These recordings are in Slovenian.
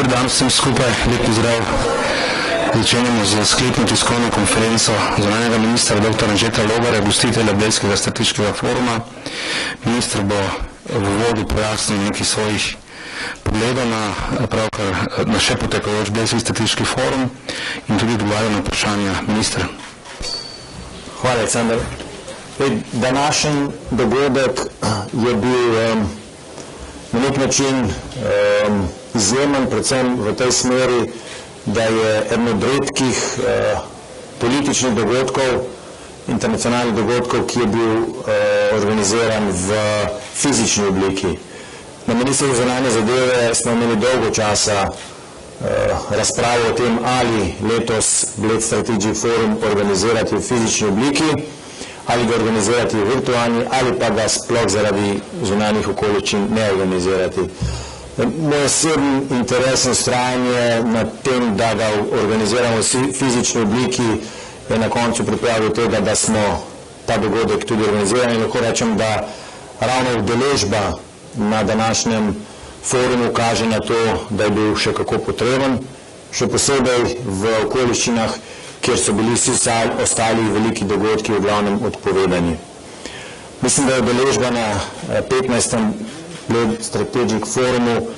Dober dan vsem skupaj, lep pozdrav. Začenjamo z sklepno tiskovno konferenco zunanjega ministra dr. Anžeta Logarja, gostitelja Blejskega strateškega foruma. Minister bo v uvodu pojasnil nekaj svojih pogledov na pravkar na še potekajoč Blejski strateški forum in tudi odgovarjal na vprašanja ministra. Hvala, Aleksandar. Današnji dogodek je bil na nek način izjemen, predvsem v tej smeri, da je eden od redkih političnih dogodkov, internacionalnih dogodkov, ki je bil organiziran v fizični obliki. Na Ministrstvu za zunanje zadeve smo imeli dolgo časa razpravo o tem, ali letos Bled Strategic Forum organizirati v fizični obliki, ali ga organizirati v virtualni, ali pa ga sploh zaradi zunanjih okoliščin ne organizirati. Moj osebni interes in vztrajanje na tem, da ga organiziramo v fizični obliki, je na koncu pripravil tega, da smo ta dogodek tudi organizirali. Lahko rečem, da ravno udeležba na današnjem forumu kaže na to, da je bil še kako potreben, še posebej v okoliščinah, kjer so bili vsi ostali veliki dogodki v glavnem odpovedani. Mislim, da je udeležba na 15. Bled Strategic Forumu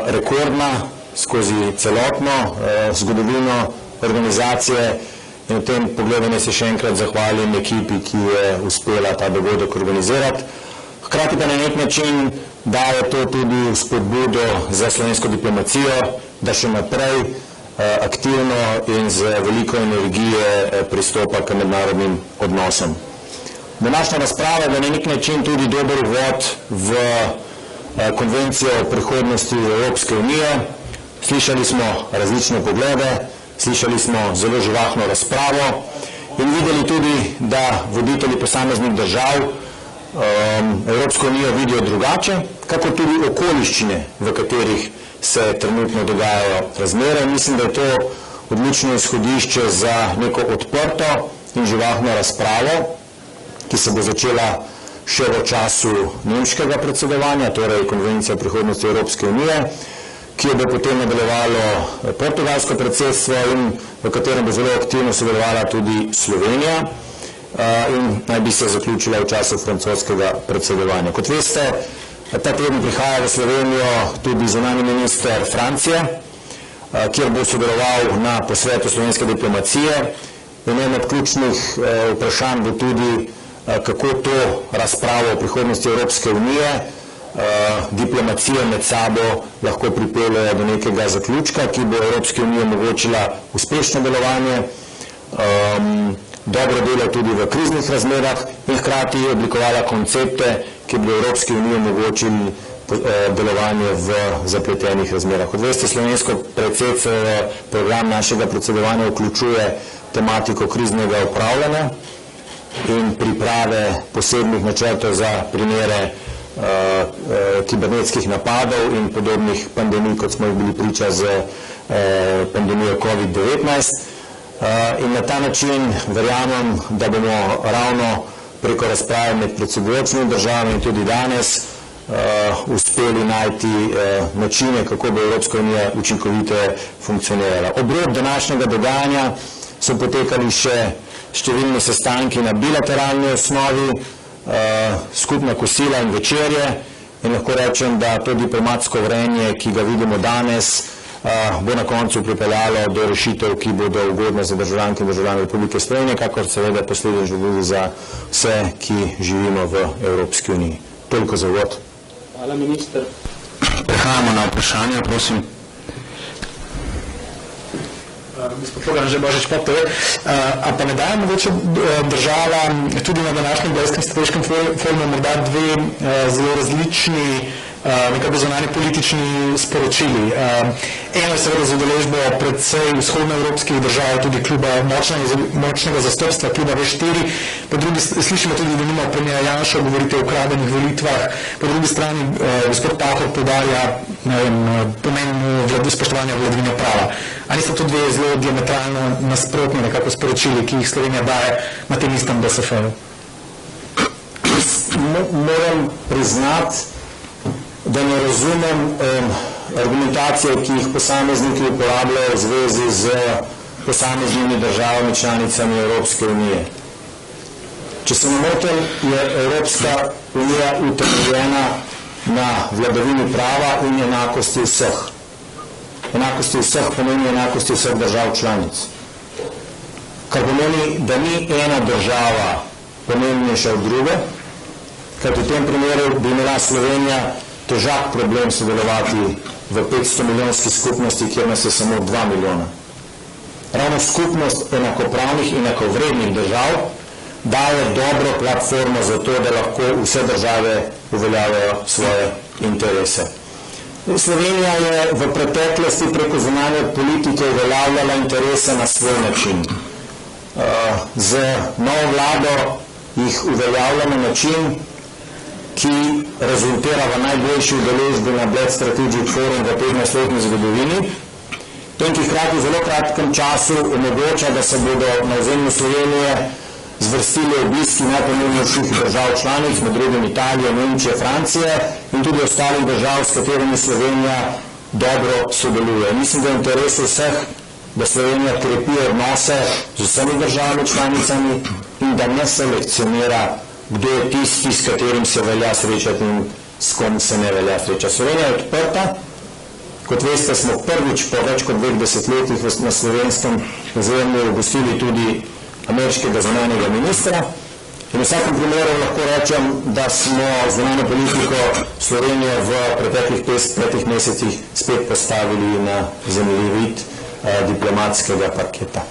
rekordna skozi celotno zgodovino organizacije in v tem pogledu naj se še enkrat zahvalim ekipi, ki je uspela ta dogodek organizirati. Hkrati pa na nek način daje to tudi spodbudo za slovensko diplomacijo, da še naprej aktivno in z veliko energije pristopa k mednarodnim odnosom. Današnja razprava je na nek način tudi dober uvod v konvencijo o prihodnosti Evropske unije. Slišali smo različne poglede, slišali smo zelo živahno razpravo in videli tudi, da voditelji posameznih držav Evropsko unijo vidijo drugače, kako tudi okoliščine, v katerih se trenutno dogajajo razmere. Mislim, da je to odlično izhodišče za neko odprto in živahno razpravo, ki se bo začela še v času nemškega predsedovanja, torej konvencija o prihodnosti Evropske unije, ki jo bo potem nadaljevalo portugalsko predsedstvo in v katerem bo zelo aktivno sodelovala tudi Slovenija in naj bi se zaključila v času francoskega predsedovanja. Kot veste, ta teden prihaja v Slovenijo tudi zunanji minister Francije, kjer bo sodeloval na posvetu slovenske diplomacije. In eno od ključnih vprašanj bo tudi, kako to razpravo o prihodnosti Evropske unije, diplomacije med sabo lahko pripeljejo do nekega zaključka, ki bo Evropski uniji omogočila uspešno delovanje, dobro delo tudi v kriznih razmerah in hkrati oblikovala koncepte, ki bi Evropski uniji omogočili delovanje v zapletenih razmerah. Kot veste, slovensko predsedstvo program našega predsedovanja vključuje tematiko kriznega upravljanja in priprave posebnih načrtov za primere kibernetskih napadov in podobnih pandemij, kot smo jih bili priča z pandemijo COVID-19. In na ta način verjamem, da bomo ravno preko razprave med predsedujočimi državami in tudi danes uspeli najti načine, kako bo Evropska unija učinkovito funkcionirala. Ob rob današnjega dogajanja so potekali še številni sestanki na bilateralni osnovi, skupna kosila in večerje in lahko rečem, da to diplomatsko vrenje, ki ga vidimo danes, bo na koncu pripeljalo do rešitev, ki bodo ugodne za državljanke in državljane Republike Slovenije, kakor seveda posledično tudi za vse, ki živimo v Evropski uniji. Toliko za uvod. Hvala, minister. Prehajamo na vprašanja, prosim. Gospod Logar, že Božič Popov, a pa ne daje mogoče država tudi na današnjem Blejskem strateškem forumu morda dve zelo različni nekako zunanji politični sporočili. Eno je seveda z udeležbo predvsej vzhodnoevropskih držav, tudi kluba močnega zastopstva, kluba V4, po drugi slišimo tudi, da nima premijera Janša govoriti o ukradenih volitvah, po drugi strani gospod Pahor poudarja pomen spoštovanja vladavine prava. Ali so to dve zelo diametralno nasprotni nekako sporočili, ki jih Slovenija daje na tem istem DSF-ju? Moram priznati, da ne razumem argumentacije, ki jih posamezniki uporabljajo v zvezi z posameznimi državami članicami Evropske unije. Če se ne motim, je Evropska unija utemeljena na vladavini prava in enakosti vseh. Enakosti vseh pomeni enakosti vseh držav članic. Kar pomeni, da ni ena država pomembnejša od druge, ker v tem primeru bi imela Slovenija težak problem sodelovati v 500 milijonski skupnosti, kjer nas je samo 2 milijona. Ravno skupnost enakopravnih in enakovrednih držav daje dobro platformo za to, da lahko vse države uveljavljajo svoje interese. Slovenija je v preteklosti preko zunanje politike uveljavljala interese na svoj način. Z novo vlado jih uveljavlja na način, ki rezultira v najboljši udeležbi na Black Strategic Forum v 15-letni zgodovini, in ki hkrati v zelo kratkem času omogoča, da se bodo na ozemlju Slovenije zvrstili obiski najpomembnejših držav članic, med drugim Italije, Nemčije, Francije in tudi ostalih držav, s katerimi Slovenija dobro sodeluje. Mislim, da je v interesu vseh, da Slovenija krepi odnose z vsemi državami članicami in da ne selekcionira, kdo je tisti, s katerim se velja srečati in s kom se ne velja srečati. Slovenija je odprta. Kot veste, smo prvič po več kot 2 desetletjih na slovenskem ozemlju gostili tudi ameriškega zunanjega ministra. In v vsakem primeru lahko rečem, da smo zunanjo politiko Slovenije v preteklih 5 mesecih spet postavili na zemljevid diplomatskega parketa.